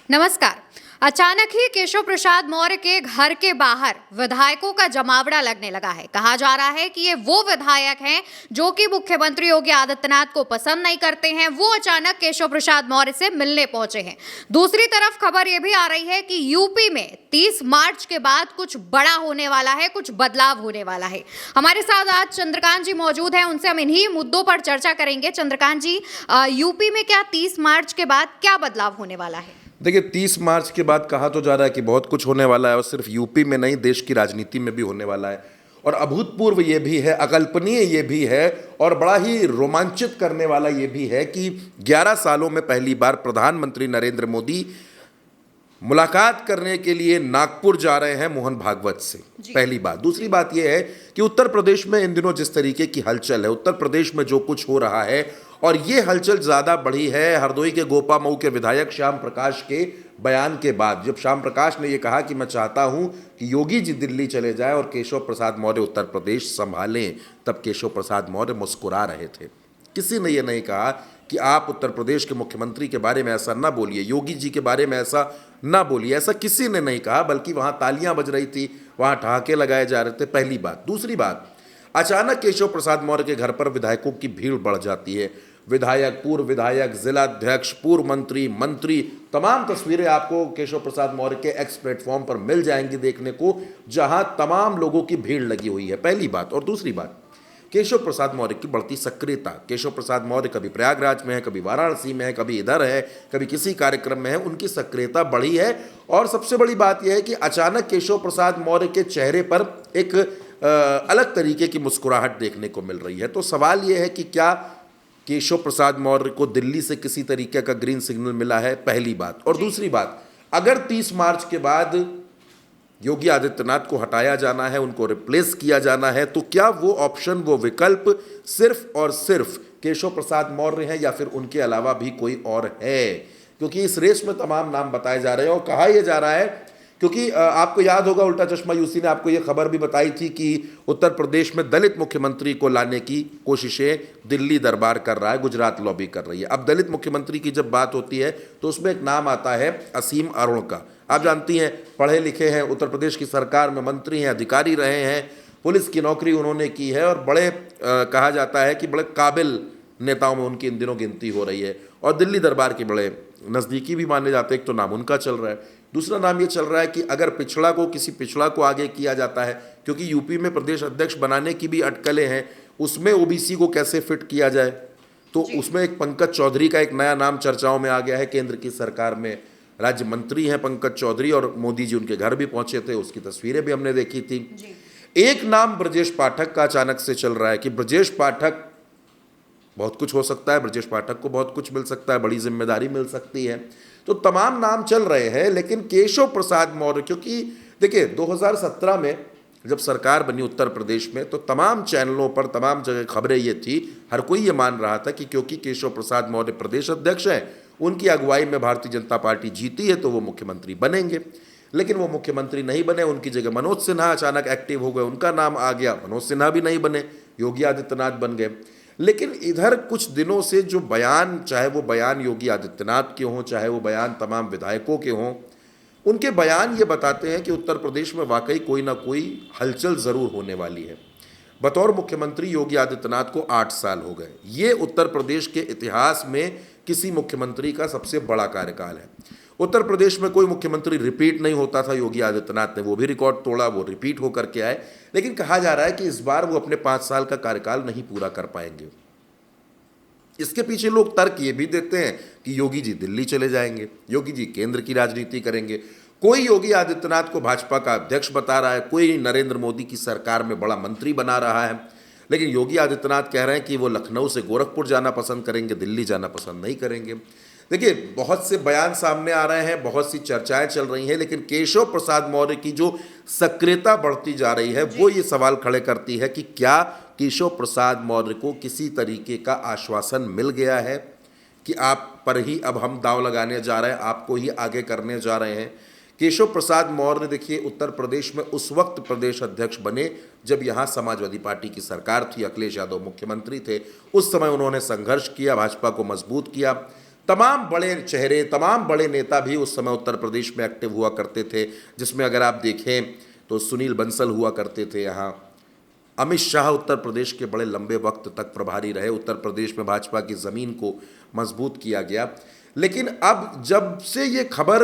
नमस्कार। अचानक ही केशव प्रसाद मौर्य के घर के बाहर विधायकों का जमावड़ा लगने लगा है। कहा जा रहा है कि ये वो विधायक हैं जो कि मुख्यमंत्री योगी आदित्यनाथ को पसंद नहीं करते हैं, वो अचानक केशव प्रसाद मौर्य से मिलने पहुंचे हैं। दूसरी तरफ खबर ये भी आ रही है कि यूपी में 30 मार्च के बाद कुछ बड़ा होने वाला है, कुछ बदलाव होने वाला है। हमारे साथ आज चंद्रकांत जी मौजूद हैं, उनसे हम इन्हीं मुद्दों पर चर्चा करेंगे। चंद्रकांत जी, यूपी में क्या 30 मार्च के बाद क्या बदलाव होने वाला है? देखिए, 30 मार्च के बाद कहा तो जा रहा है कि बहुत कुछ होने वाला है और सिर्फ यूपी में नहीं, देश की राजनीति में भी होने वाला है। और अभूतपूर्व ये भी है, अकल्पनीय ये भी है और बड़ा ही रोमांचित करने वाला ये भी है कि 11 सालों में पहली बार प्रधानमंत्री नरेंद्र मोदी मुलाकात करने के लिए नागपुर जा रहे हैं मोहन भागवत से। पहली बात। दूसरी बात यह है कि उत्तर प्रदेश में इन दिनों जिस तरीके की हलचल है, उत्तर प्रदेश में जो कुछ हो रहा है, और ये हलचल ज़्यादा बढ़ी है हरदोई के गोपामऊ के विधायक श्याम प्रकाश के बयान के बाद। जब श्याम प्रकाश ने ये कहा कि मैं चाहता हूं कि योगी जी दिल्ली चले जाएं और केशव प्रसाद मौर्य उत्तर प्रदेश संभालें, तब केशव प्रसाद मौर्य मुस्कुरा रहे थे। किसी ने ये नहीं कहा कि आप उत्तर प्रदेश के मुख्यमंत्री के बारे में ऐसा ना बोलिए, योगी जी के बारे में ऐसा ना बोलिए, ऐसा किसी ने नहीं कहा, बल्कि वहाँ तालियां बज रही थी, वहाँ ठहाके लगाए जा रहे थे। पहली बात। दूसरी बात, अचानक केशव प्रसाद मौर्य के घर पर विधायकों की भीड़ बढ़ जाती है। विधायक, पूर्व विधायक, जिलाध्यक्ष, पूर्व मंत्री, मंत्री, तमाम तस्वीरें आपको केशव प्रसाद मौर्य के एक्स प्लेटफॉर्म पर मिल जाएंगी देखने को, जहां तमाम लोगों की भीड़ लगी हुई है। पहली बात। और दूसरी बात, केशव प्रसाद मौर्य की बढ़ती सक्रियता। केशव प्रसाद मौर्य कभी प्रयागराज में है, कभी वाराणसी में है, कभी इधर है, कभी किसी कार्यक्रम में है, उनकी सक्रियता बढ़ी है। और सबसे बड़ी बात यह है कि अचानक केशव प्रसाद मौर्य के चेहरे पर एक अलग तरीके की मुस्कुराहट देखने को मिल रही है। तो सवाल यह है कि क्या केशव प्रसाद मौर्य को दिल्ली से किसी तरीके का ग्रीन सिग्नल मिला है? पहली बात। और दूसरी बात, अगर 30 मार्च के बाद योगी आदित्यनाथ को हटाया जाना है, उनको रिप्लेस किया जाना है, तो क्या वो ऑप्शन, वो विकल्प सिर्फ और सिर्फ केशव प्रसाद मौर्य हैं या फिर उनके अलावा भी कोई और है? क्योंकि इस रेस में तमाम नाम बताए जा रहे हैं और कहा यह जा रहा है, क्योंकि आपको याद होगा उल्टा चश्मा यूसी ने आपको यह खबर भी बताई थी कि उत्तर प्रदेश में दलित मुख्यमंत्री को लाने की कोशिशें दिल्ली दरबार कर रहा है, गुजरात लॉबी कर रही है। अब दलित मुख्यमंत्री की जब बात होती है तो उसमें एक नाम आता है असीम अरुण का। आप जानती हैं, पढ़े लिखे हैं, उत्तर प्रदेश की सरकार में मंत्री हैं, अधिकारी रहे हैं, पुलिस की नौकरी उन्होंने की है और बड़े कहा जाता है कि बड़े काबिल नेताओं में उनकी इन दिनों गिनती हो रही है और दिल्ली दरबार के बड़े नज़दीकी भी माने जाते हैं। एक तो नाम उनका चल रहा है, दूसरा नाम ये चल रहा है कि अगर पिछड़ा को, किसी पिछड़ा को आगे किया जाता है, क्योंकि यूपी में प्रदेश अध्यक्ष बनाने की भी अटकलें हैं, उसमें ओबीसी को कैसे फिट किया जाए, तो उसमें एक पंकज चौधरी का एक नया नाम चर्चाओं में आ गया है। केंद्र की सरकार में राज्य मंत्री हैं पंकज चौधरी और मोदी जी उनके घर भी पहुंचे थे, उसकी तस्वीरें भी हमने देखी थी। एक नाम ब्रजेश पाठक का अचानक से चल रहा है कि ब्रजेश पाठक, बहुत कुछ हो सकता है, ब्रजेश पाठक को बहुत कुछ मिल सकता है, बड़ी जिम्मेदारी मिल सकती है। तो तमाम नाम चल रहे हैं, लेकिन केशव प्रसाद मौर्य, क्योंकि देखिए 2017 में जब सरकार बनी उत्तर प्रदेश में, तो तमाम चैनलों पर, तमाम जगह खबरें ये थी, हर कोई ये मान रहा था कि क्योंकि केशव प्रसाद मौर्य प्रदेश अध्यक्ष हैं, उनकी अगुवाई में भारतीय जनता पार्टी जीती है तो वो मुख्यमंत्री बनेंगे। लेकिन वो मुख्यमंत्री नहीं बने, उनकी जगह मनोज सिन्हा अचानक एक्टिव हो गए, उनका नाम आ गया, मनोज सिन्हा भी नहीं बने, योगी आदित्यनाथ बन गए। लेकिन इधर कुछ दिनों से जो बयान, चाहे वो बयान योगी आदित्यनाथ के हों, चाहे वो बयान तमाम विधायकों के हों, उनके बयान ये बताते हैं कि उत्तर प्रदेश में वाकई कोई ना कोई हलचल ज़रूर होने वाली है। बतौर मुख्यमंत्री योगी आदित्यनाथ को 8 साल हो गए। ये उत्तर प्रदेश के इतिहास में किसी मुख्यमंत्री का सबसे बड़ा कार्यकाल है। उत्तर प्रदेश में कोई मुख्यमंत्री रिपीट नहीं होता था, योगी आदित्यनाथ ने वो भी रिकॉर्ड तोड़ा, वो रिपीट होकर के आए। लेकिन कहा जा रहा है कि इस बार वो अपने 5 साल का कार्यकाल नहीं पूरा कर पाएंगे। इसके पीछे लोग तर्क ये भी देते हैं कि योगी जी दिल्ली चले जाएंगे, योगी जी केंद्र की राजनीति करेंगे। कोई योगी आदित्यनाथ को भाजपा का अध्यक्ष बता रहा है, कोई नरेंद्र मोदी की सरकार में बड़ा मंत्री बना रहा है, लेकिन योगी आदित्यनाथ कह रहे हैं कि वो लखनऊ से गोरखपुर जाना पसंद करेंगे, दिल्ली जाना पसंद नहीं करेंगे। देखिए, बहुत से बयान सामने आ रहे हैं, बहुत सी चर्चाएं चल रही हैं, लेकिन केशव प्रसाद मौर्य की जो सक्रियता बढ़ती जा रही है वो ये सवाल खड़े करती है कि क्या केशव प्रसाद मौर्य को किसी तरीके का आश्वासन मिल गया है कि आप पर ही अब हम दांव लगाने जा रहे हैं, आपको ही आगे करने जा रहे हैं। केशव प्रसाद मौर्य, देखिए, उत्तर प्रदेश में उस वक्त प्रदेश अध्यक्ष बने जब यहाँ समाजवादी पार्टी की सरकार थी, अखिलेश यादव मुख्यमंत्री थे। उस समय उन्होंने संघर्ष किया, भाजपा को मजबूत किया, तमाम बड़े चेहरे, तमाम बड़े नेता भी उस समय उत्तर प्रदेश में एक्टिव हुआ करते थे, जिसमें अगर आप देखें तो सुनील बंसल हुआ करते थे यहाँ। अमित शाह उत्तर प्रदेश के बड़े लंबे वक्त तक प्रभारी रहे। उत्तर प्रदेश में भाजपा की ज़मीन को मजबूत किया गया। लेकिन अब जब से ये खबर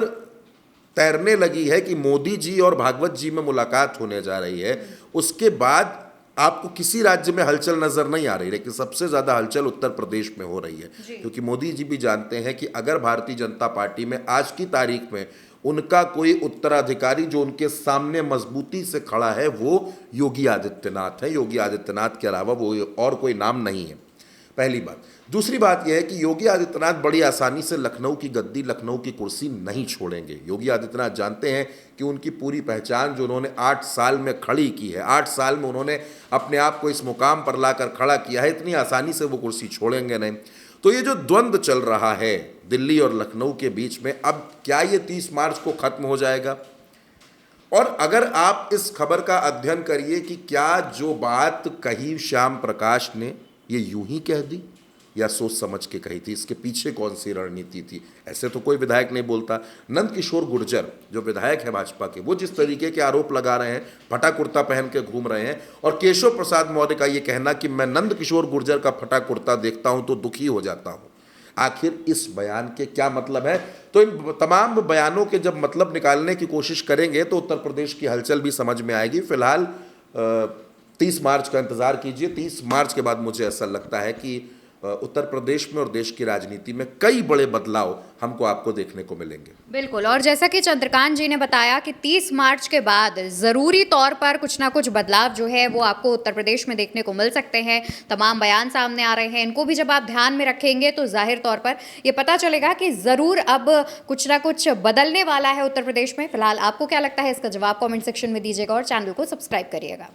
तैरने लगी है कि मोदी जी और भागवत जी में मुलाकात होने जा रही है, उसके बाद आपको किसी राज्य में हलचल नजर नहीं आ रही, लेकिन सबसे ज़्यादा हलचल उत्तर प्रदेश में हो रही है, क्योंकि मोदी जी भी जानते हैं कि अगर भारतीय जनता पार्टी में आज की तारीख में उनका कोई उत्तराधिकारी जो उनके सामने मजबूती से खड़ा है वो योगी आदित्यनाथ है। योगी आदित्यनाथ के अलावा वो और कोई नाम नहीं है, पहली बात। दूसरी बात यह है कि योगी आदित्यनाथ बड़ी आसानी से लखनऊ की गद्दी, लखनऊ की कुर्सी नहीं छोड़ेंगे। योगी आदित्यनाथ जानते हैं कि उनकी पूरी पहचान जो उन्होंने 8 साल में खड़ी की है, 8 साल में उन्होंने अपने आप को इस मुकाम पर लाकर खड़ा किया है, इतनी आसानी से वो कुर्सी छोड़ेंगे नहीं। तो ये जो द्वंद्व चल रहा है दिल्ली और लखनऊ के बीच में, अब क्या ये 30 मार्च को खत्म हो जाएगा? और अगर आप इस खबर का अध्ययन करिए कि क्या जो बात कही श्याम प्रकाश ने ये यूं ही कह दी या सोच समझ के कही थी, इसके पीछे कौन सी रणनीति थी, ऐसे तो कोई विधायक नहीं बोलता। नंद किशोर गुर्जर जो विधायक है भाजपा के, वो जिस तरीके के आरोप लगा रहे हैं, फटा कुर्ता पहन के घूम रहे हैं, और केशव प्रसाद मौर्य का ये कहना कि मैं नंद किशोर गुर्जर का फटा कुर्ता देखता हूं तो दुखी हो जाता हूं, आखिर इस बयान के क्या मतलब है? तो इन तमाम बयानों के जब मतलब निकालने की कोशिश करेंगे तो उत्तर प्रदेश की हलचल भी समझ में आएगी। फिलहाल 30 मार्च का इंतजार कीजिए। 30 मार्च के बाद मुझे ऐसा लगता है कि उत्तर प्रदेश में और देश की राजनीति में कई बड़े बदलाव हमको आपको देखने को मिलेंगे। बिल्कुल, और जैसा कि चंद्रकांत जी ने बताया कि 30 मार्च के बाद ज़रूरी तौर पर कुछ ना कुछ बदलाव जो है वो आपको उत्तर प्रदेश में देखने को मिल सकते हैं। तमाम बयान सामने आ रहे हैं, इनको भी जब आप ध्यान में रखेंगे तो जाहिर तौर पर ये पता चलेगा कि ज़रूर अब कुछ ना कुछ बदलने वाला है उत्तर प्रदेश में। फिलहाल आपको क्या लगता है, इसका जवाब कॉमेंट सेक्शन में दीजिएगा और चैनल को सब्सक्राइब करिएगा।